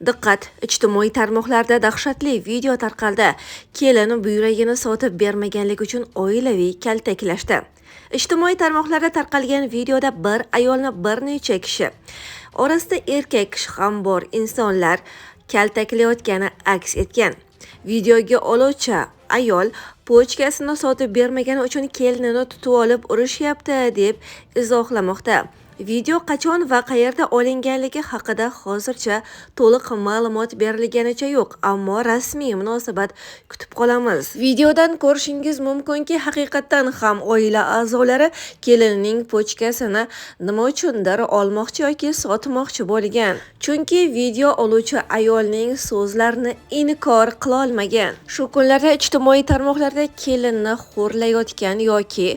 Diqqat! Ijtimoiy tarmoqlarda dahshatli video tarqaldi. Kelin buyragini sotib bermaganligi uchun oilaviy kaltaklashdi. Ijtimoiy tarmoqlarda tarqalgan videoda bir ayolni bir necha kishi, orasida erkak kishi ham bor, insonlar kaltaklayotgani aks etgan. Videoga oluvchi ayol pochkasini sotib bermagani uchun kelinini tutib olib urishyapti deb izohlamoqda. Video qachon va qayerda olinganligi haqida hozircha to'liq ma'lumot berilganicha yo'q, ammo rasmiy munosabat kutib qolamiz. Videodan ko'rishingiz mumkinki, haqiqatan ham oila a'zolari kelinning pochkasini nima uchundir olmoqchi yoki sotmoqchi bo'lgan. Chunki video oluvchi ayolning so'zlarini inkor qila olmagan. Shu kunlarda ijtimoiy tarmoqlarda kelinni xo'rlayotgan yoki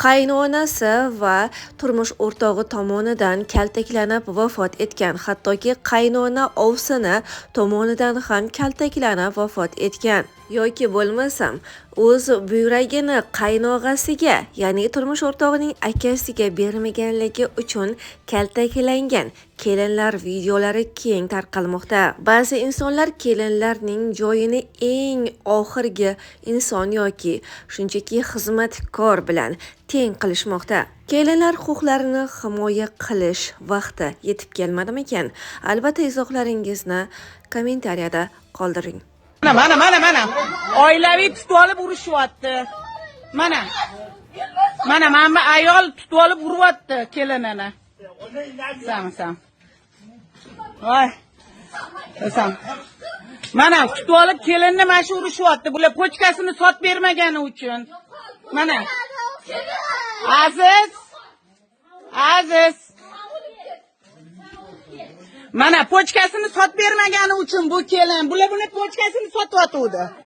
qaynonasi va turmush o'rtog'i tomonidan kaltaklanib vafot etgan, hattoki qaynona ovsini tomonidan ham kaltaklanib vafot etgan yoki bo'lmasam o'z buyragini qaynog'asiga, ya'ni turmush o'rtog'ining akasiga bermaganligi uchun kaltaklangan kelinlar videolari keng tarqalmoqda. Ba'zi insonlar kelinlarning joyini eng oxirgi inson yoki shunchaki xizmatkor bilan teng qilishmoqda. Kelinlar huquqlarini himoya qilish vaqti yetib kelmadimikan? Albatta izohlaringizni kommentariyada qoldiring. Mana. Oilaviy tutib olib urishyapti. Mana ayol tutib olib uryapti kelinini. Sam. Voy. Sam. Mana tutib olib kelinni mana shu urishyapti. Bular pochkasini sotib bermagani uchun. Mana. Aziz. Mana pochkasini sotib bermagani uchun bu kelin. Bular buni pochkasini sotyapti.